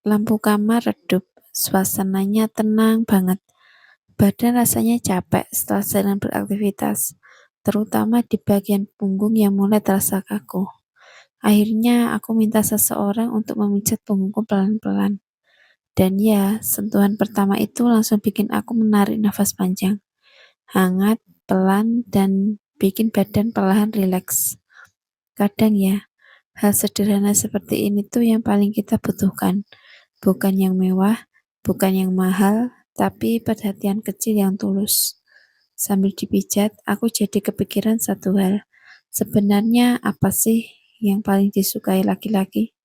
Lampu kamar redup, suasananya tenang banget. Badan rasanya capek setelah seharian beraktivitas, terutama di bagian punggung yang mulai terasa kaku. Akhirnya aku minta seseorang untuk memijat punggungku pelan-pelan. Dan ya, sentuhan pertama itu langsung bikin aku menarik nafas panjang, hangat, pelan, dan bikin badan perlahan rileks. Kadang ya, hal sederhana seperti ini tuh yang paling kita butuhkan. Bukan yang mewah, bukan yang mahal, tapi perhatian kecil yang tulus. Sambil dipijat, aku jadi kepikiran satu hal. Sebenarnya apa sih yang paling disukai laki-laki?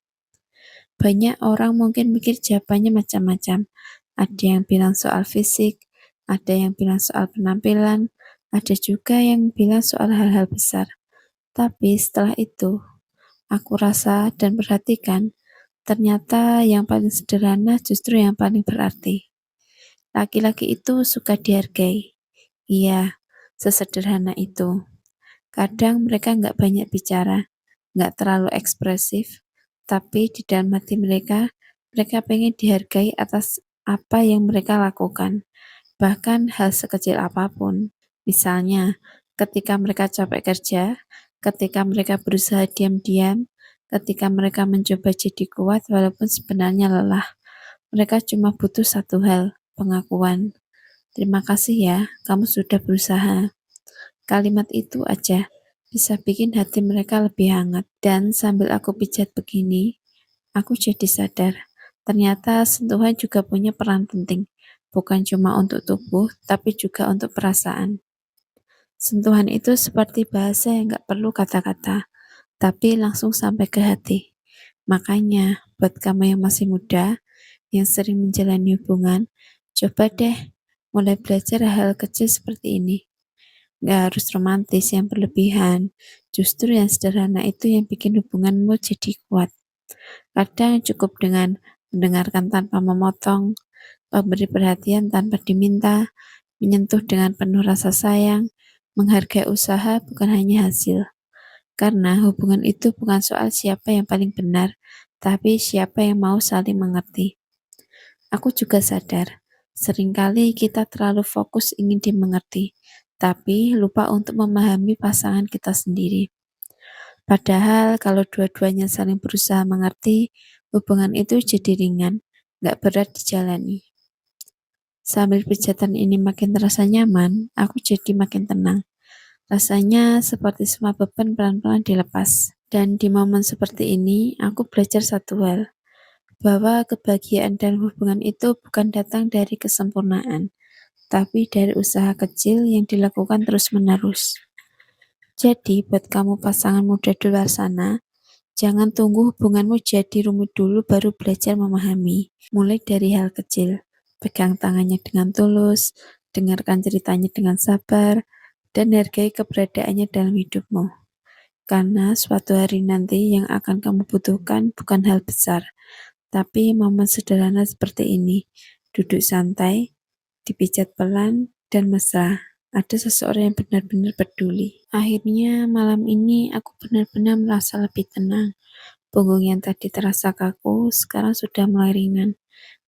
Banyak orang mungkin mikir jawabannya macam-macam. Ada yang bilang soal fisik, ada yang bilang soal penampilan, ada juga yang bilang soal hal-hal besar. Tapi setelah itu, aku rasa dan perhatikan, ternyata yang paling sederhana justru yang paling berarti. Laki-laki itu suka dihargai. Iya, sesederhana itu. Kadang mereka nggak banyak bicara, nggak terlalu ekspresif, tapi di dalam hati mereka, mereka pengen dihargai atas apa yang mereka lakukan. Bahkan hal sekecil apapun. Misalnya, ketika mereka capek kerja, ketika mereka berusaha diam-diam, ketika mereka mencoba jadi kuat walaupun sebenarnya lelah. Mereka cuma butuh satu hal, pengakuan. Terima kasih ya, kamu sudah berusaha. Kalimat itu aja bisa bikin hati mereka lebih hangat. Dan sambil aku pijat begini, aku jadi sadar, ternyata sentuhan juga punya peran penting. Bukan cuma untuk tubuh, tapi juga untuk perasaan. Sentuhan itu seperti bahasa yang gak perlu kata-kata, tapi langsung sampai ke hati. Makanya, buat kamu yang masih muda, yang sering menjalani hubungan, coba deh mulai belajar hal kecil seperti ini. Gak harus romantis yang berlebihan, justru yang sederhana itu yang bikin hubunganmu jadi kuat. Kadang cukup dengan mendengarkan tanpa memotong, memberi perhatian tanpa diminta, menyentuh dengan penuh rasa sayang, menghargai usaha bukan hanya hasil. Karena hubungan itu bukan soal siapa yang paling benar, tapi siapa yang mau saling mengerti. Aku juga sadar, seringkali kita terlalu fokus ingin dimengerti, tapi lupa untuk memahami pasangan kita sendiri. Padahal kalau dua-duanya saling berusaha mengerti, hubungan itu jadi ringan, gak berat dijalani. Sambil pijatan ini makin terasa nyaman, aku jadi makin tenang. Rasanya seperti semua beban pelan-pelan dilepas. Dan di momen seperti ini, aku belajar satu hal, bahwa kebahagiaan dan hubungan itu bukan datang dari kesempurnaan, tapi dari usaha kecil yang dilakukan terus-menerus. Jadi, buat kamu pasangan muda di luar sana, jangan tunggu hubunganmu jadi rumit dulu baru belajar memahami. Mulai dari hal kecil, pegang tangannya dengan tulus, dengarkan ceritanya dengan sabar, dan hargai keberadaannya dalam hidupmu. Karena suatu hari nanti yang akan kamu butuhkan bukan hal besar, tapi momen sederhana seperti ini. Duduk santai, dipijat pelan, dan mesra. Ada seseorang yang benar-benar peduli. Akhirnya malam ini aku benar-benar merasa lebih tenang. Punggung yang tadi terasa kaku, sekarang sudah mulai ringan.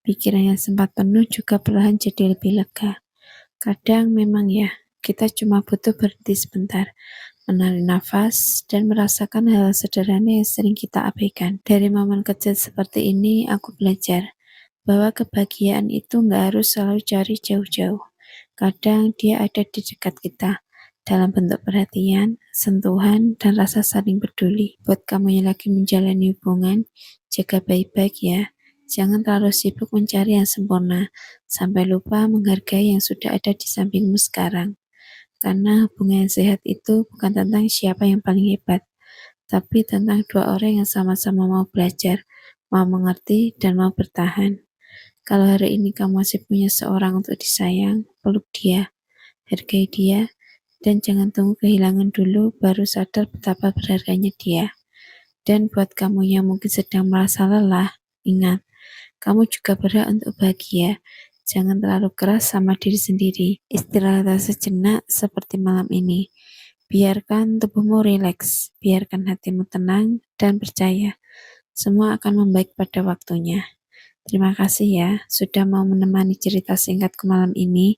Pikiran yang sempat penuh juga perlahan jadi lebih lega. Kadang memang ya, kita cuma butuh berhenti sebentar, menarik nafas, dan merasakan hal sederhana yang sering kita abaikan. Dari momen kecil seperti ini, aku belajar bahwa kebahagiaan itu nggak harus selalu cari jauh-jauh. Kadang dia ada di dekat kita, dalam bentuk perhatian, sentuhan, dan rasa saling peduli. Buat kamu yang lagi menjalani hubungan, jaga baik-baik ya. Jangan terlalu sibuk mencari yang sempurna, sampai lupa menghargai yang sudah ada di sampingmu sekarang. Karena hubungan yang sehat itu bukan tentang siapa yang paling hebat, tapi tentang dua orang yang sama-sama mau belajar, mau mengerti, dan mau bertahan. Kalau hari ini kamu masih punya seorang untuk disayang, peluk dia, hargai dia, dan jangan tunggu kehilangan dulu baru sadar betapa berharganya dia. Dan buat kamu yang mungkin sedang merasa lelah, ingat, kamu juga berhak untuk bahagia. Jangan terlalu keras sama diri sendiri. Istirahatlah sejenak seperti malam ini. Biarkan tubuhmu rileks, biarkan hatimu tenang, dan percaya, semua akan membaik pada waktunya. Terima kasih ya, sudah mau menemani cerita singkatku malam ini.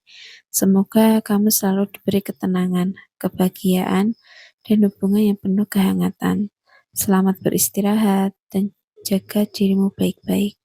Semoga kamu selalu diberi ketenangan, kebahagiaan, dan hubungan yang penuh kehangatan. Selamat beristirahat dan jaga dirimu baik-baik.